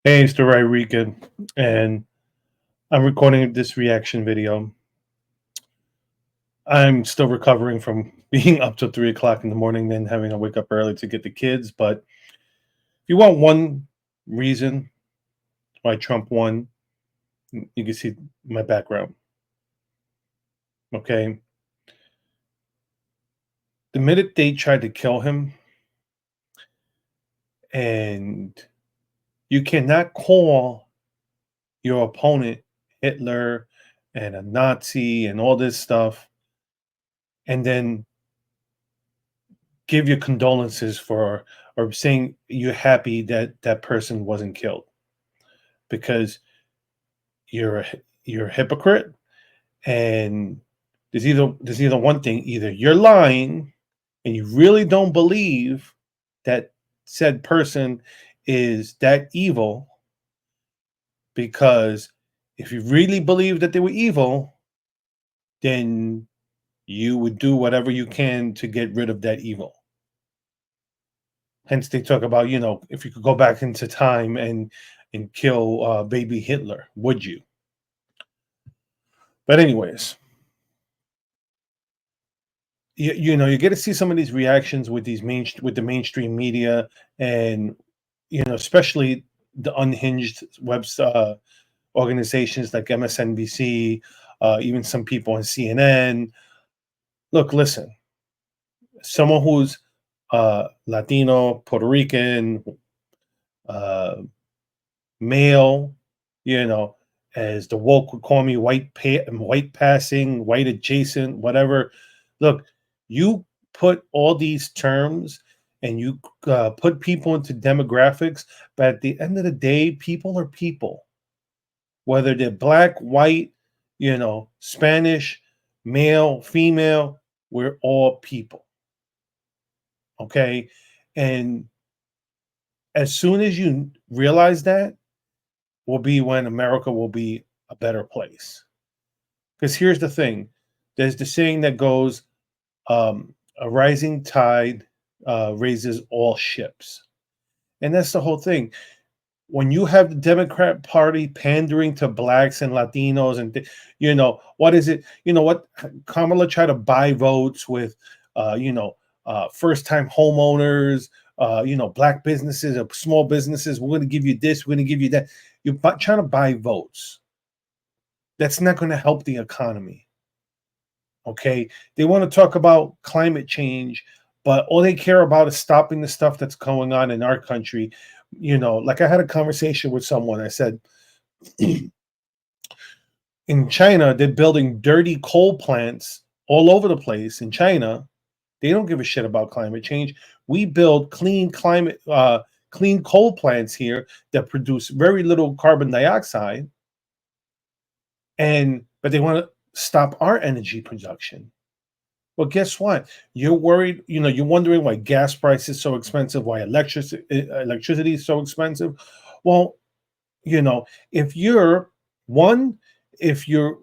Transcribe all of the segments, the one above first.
Hey, it's the right Rican, and I'm recording this reaction video. I'm still recovering from being up till 3 o'clock in the morning, then having to wake up early to get the kids. But if you want one reason why Trump won, you can see my background. Okay. The minute they tried to kill him, and you cannot call your opponent Hitler and a Nazi and all this stuff, and then give your condolences for or saying you're happy that that person wasn't killed because you're a hypocrite, and there's either one thing: either you're lying and you really don't believe that said person is that evil, because if you really believe that they were evil, then you would do whatever you can to get rid of that evil. Hence, they talk about, if you could go back into time and kill baby Hitler, would you? But anyways, you get to see some of these reactions with with the mainstream media, and especially the unhinged organizations like MSNBC, even some people on CNN. Look, listen, someone who's Latino, Puerto Rican, uh, male, you know, as the woke would call me, white passing, white adjacent, whatever. Look, you put all these terms and you put people into demographics, but at the end of the day, people are people, whether they're black, white, Spanish, male, female, we're all people. Okay. And as soon as you realize that, will be when America will be a better place. Because here's the thing: there's the saying that goes, "A rising tide raises all ships," and that's the whole thing. When you have the Democrat Party pandering to blacks and Latinos, and what is it? You know what? Kamala tried to buy votes with, first-time homeowners, black businesses, small businesses. We're going to give you this. We're going to give you that. You're trying to buy votes. That's not going to help the economy. Okay, they want to talk about climate change, but all they care about is stopping the stuff that's going on in our country. Like I had a conversation with someone. I said, in China, they're building dirty coal plants all over the place. In China, they don't give a shit about climate change. We build clean coal plants here that produce very little carbon dioxide, and but they want to stop our energy production. Well, guess what? You're worried, you're wondering why gas price is so expensive, why electricity is so expensive. Well, if you're one, if you're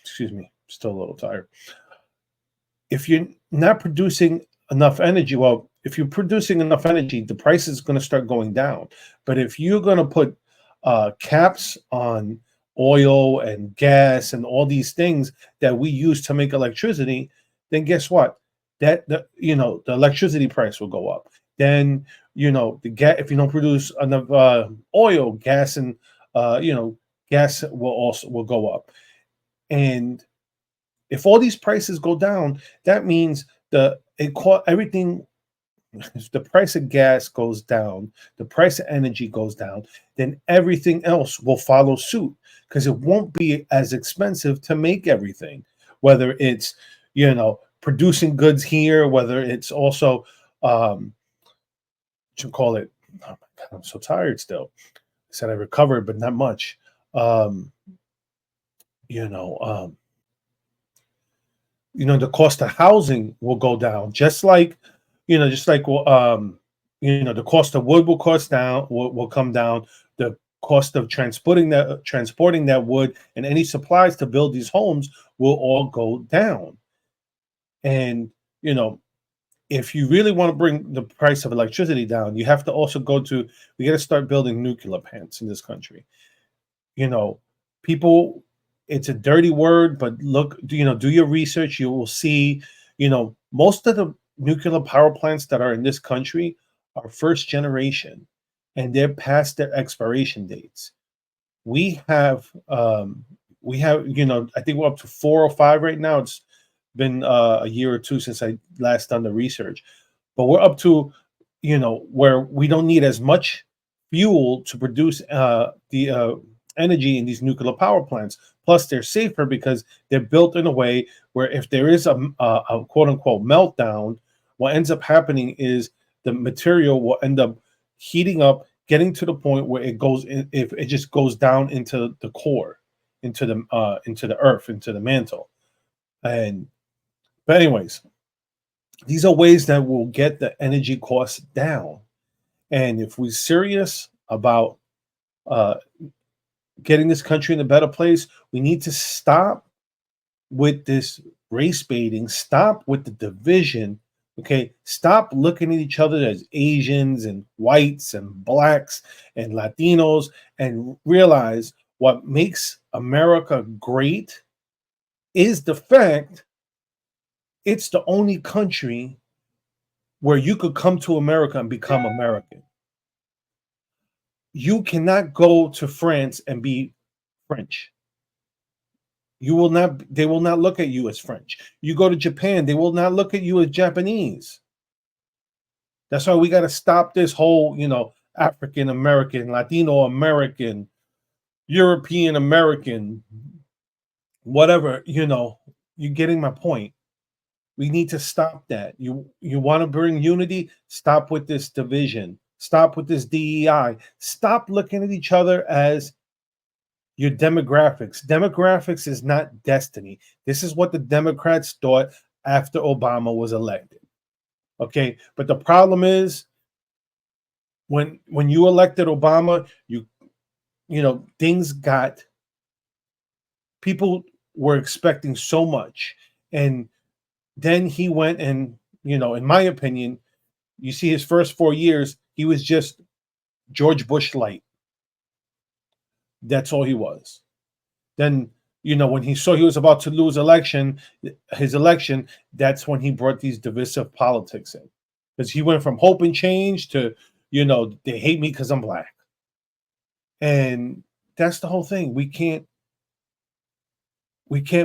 excuse me, still a little tired. If you're not producing enough energy, well, if you're producing enough energy, the price is going to start going down. But if you're going to put caps on oil and gas and all these things that we use to make electricity, then guess what? The electricity price will go up. Then the gas, if you don't produce enough oil, gas, and gas will go up. And if all these prices go down, that means everything. If the price of gas goes down, the price of energy goes down, then everything else will follow suit, because it won't be as expensive to make everything. Whether it's producing goods here, whether it's also what you call it. Oh my God, I'm so tired still. I said I recovered, but not much. Um, you know, um, the cost of housing will go down, just like the cost of wood will come down. The cost of transporting that wood and any supplies to build these homes will all go down. And you know if you really want to bring the price of electricity down, you have to also go to we got to start building nuclear plants in this country. You know, people, it's a dirty word, but look, do your research. You will see, most of the nuclear power plants that are in this country are first generation, and they're past their expiration dates. We have, I think we're up to 4 or 5 right now. It's been a year or two since I last done the research, but we're up to, where we don't need as much fuel to produce the energy in these nuclear power plants. Plus, they're safer because they're built in a way where if there is a quote unquote meltdown, what ends up happening is the material will end up heating up, getting to the point where it goes in, if it just goes down into the core, into the earth, into the mantle. And but anyways, these are ways that will get the energy costs down. And if we're serious about uh, getting this country in a better place, we need to stop with this race baiting, stop with the division. Okay, stop looking at each other as Asians and whites and blacks and Latinos, and realize what makes America great is the fact it's the only country where you could come to America and become American. You cannot go to France and be French. You will not, they will not look at you as French. You go to Japan, they will not look at you as Japanese. That's why we got to stop this whole, African American, Latino American, European American, whatever, you're getting my point. We need to stop that. You want to bring unity? Stop with this division. Stop with this DEI. Stop looking at each other as your demographics. Demographics is not destiny. This is what the Democrats thought after Obama was elected. Okay, but the problem is when you elected Obama, things got, people were expecting so much, and then he went and, in my opinion, you see his first 4 years, he was just George Bush light. That's all he was. Then, when he saw he was about to lose his election, that's when he brought these divisive politics in. Because he went from hope and change to, they hate me because I'm black. And that's the whole thing. We can't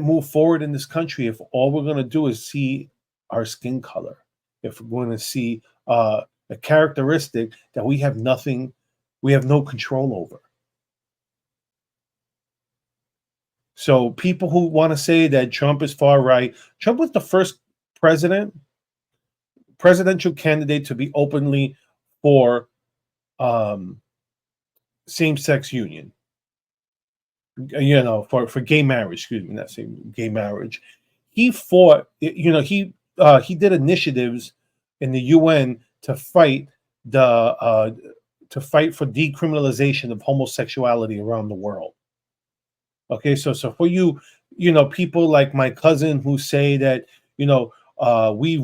move forward in this country if all we're going to do is see our skin color. If we're going to see a characteristic that we have no control over. So people who want to say that Trump is far right, Trump was the first presidential candidate to be openly for um, same-sex union. For gay marriage, excuse me, not saying gay marriage. He fought, he did initiatives in the UN to fight for decriminalization of homosexuality around the world. Okay, so for people like my cousin who say that, we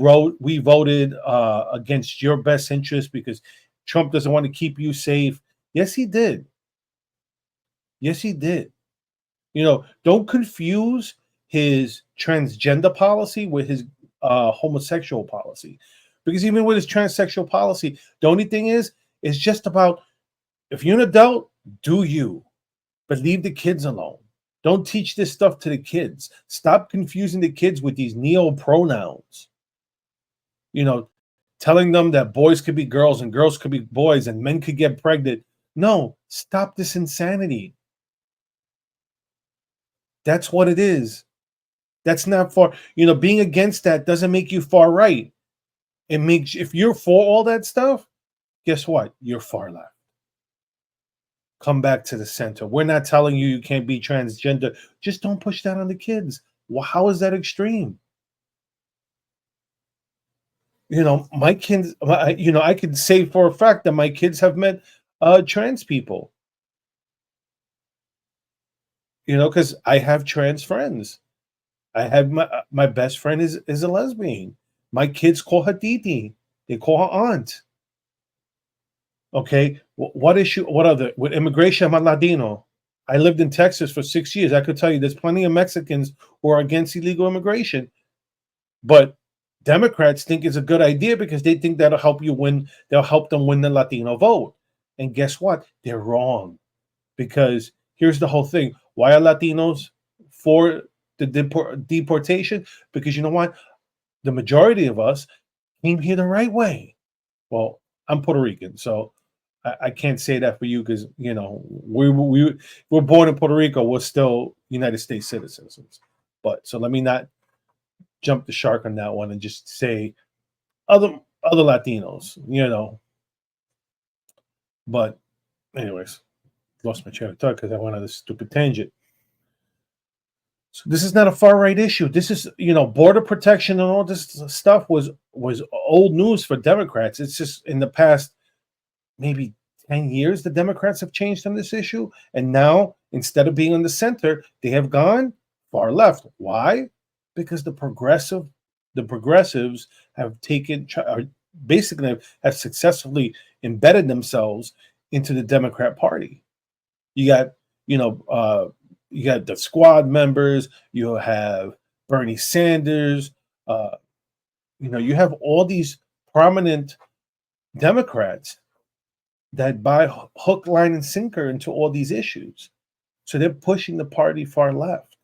voted against your best interest because Trump doesn't want to keep you safe. Yes, he did. Yes, he did. Don't confuse his transgender policy with his homosexual policy, because even with his transsexual policy, the only thing is, it's just about, if you're an adult, do you, but leave the kids alone. Don't teach this stuff to the kids. Stop confusing the kids with these neo pronouns. Telling them that boys could be girls and girls could be boys and men could get pregnant. No, stop this insanity. That's what it is. That's not far. Being against that doesn't make you far right. It makes, if you're for all that stuff, guess what? You're far left. Come back to the center. We're not telling you can't be transgender. Just don't push that on the kids. Well, how is that extreme? My kids, I can say for a fact that my kids have met trans people. Because I have trans friends. I have my best friend is a lesbian. My kids call her Titi. They call her aunt. Okay. What issue? What other with immigration? I'm a Latino. I lived in Texas for 6 years. I could tell you there's plenty of Mexicans who are against illegal immigration, but Democrats think it's a good idea because they think that'll help you win. They'll help them win the Latino vote. And guess what? They're wrong because here's the whole thing. Why are Latinos for the deportation? Because you know what? The majority of us came here the right way. Well, I'm Puerto Rican, so I can't say that for you because we were born in Puerto Rico. We're still United States citizens. But so let me not jump the shark on that one and just say other Latinos, But anyways, lost my train of thought because I went on this stupid tangent. So this is not a far right issue. This is, border protection and all this stuff was old news for Democrats. It's just in the past maybe 10 years the Democrats have changed on this issue, and now instead of being in the center, they have gone far left. Why? Because the progressives have basically have successfully embedded themselves into the Democrat Party. You got, you got the squad members, you have Bernie Sanders, you have all these prominent Democrats that buy hook, line, and sinker into all these issues. So they're pushing the party far left.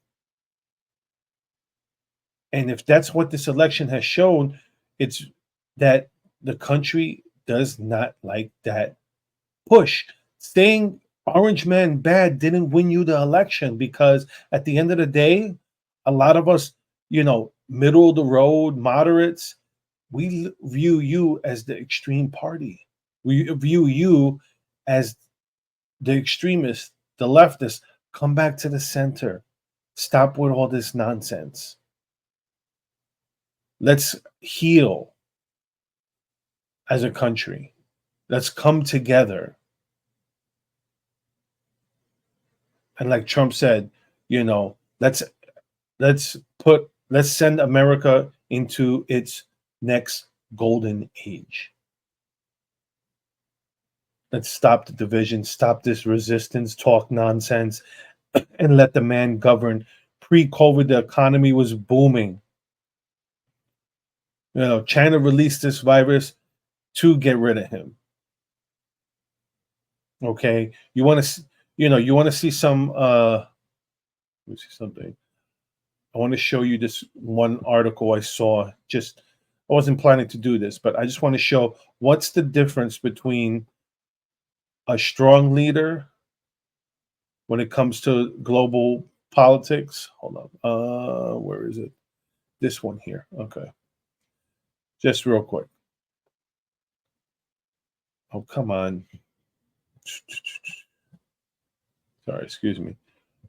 And if that's what this election has shown, it's that the country does not like that push. Saying Orange Man bad didn't win you the election because at the end of the day, a lot of us, middle of the road moderates, we view you as the extreme party. We view you as the extremists, the leftists. Come back to the center. Stop with all this nonsense. Let's heal as a country. Let's come together. And like Trump said, let's send America into its next golden age. Let's stop the division, stop this resistance, talk nonsense, and let the man govern. Pre-COVID, the economy was booming. China released this virus to get rid of him. Okay, you want to see some. Let me see something. I want to show you this one article I saw. I wasn't planning to do this, but I just want to show what's the difference between a strong leader when it comes to global politics. Hold on. Where is it? This one here. Okay. Just real quick. Oh, come on. Sorry, excuse me.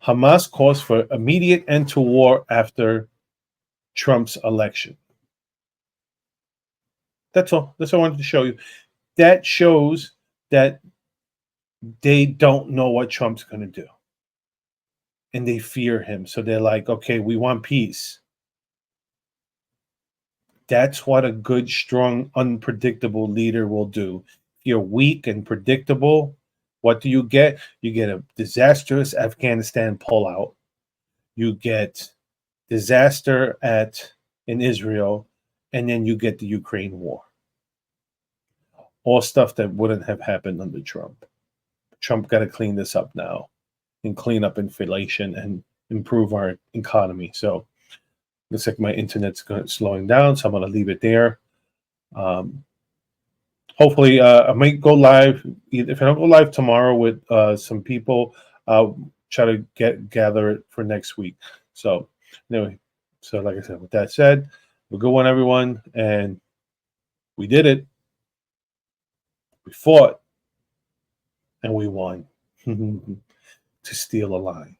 Hamas calls for immediate end to war after Trump's election. That's all. That's all I wanted to show you. That shows that they don't know what Trump's going to do. And they fear him. So they're like, okay, we want peace. That's what a good, strong, unpredictable leader will do. If you're weak and predictable, what do you get? You get a disastrous Afghanistan pullout. You get disaster in Israel, and then you get the Ukraine war. All stuff that wouldn't have happened under Trump. Trump got to clean this up now and clean up inflation and improve our economy. So looks like my internet's slowing down, so I'm going to leave it there. Hopefully, I might go live. If I don't go live tomorrow with some people, I'll try to gather it for next week. So anyway, so like I said, with that said, have a good one, everyone. And we did it. We fought and we won to steal a line.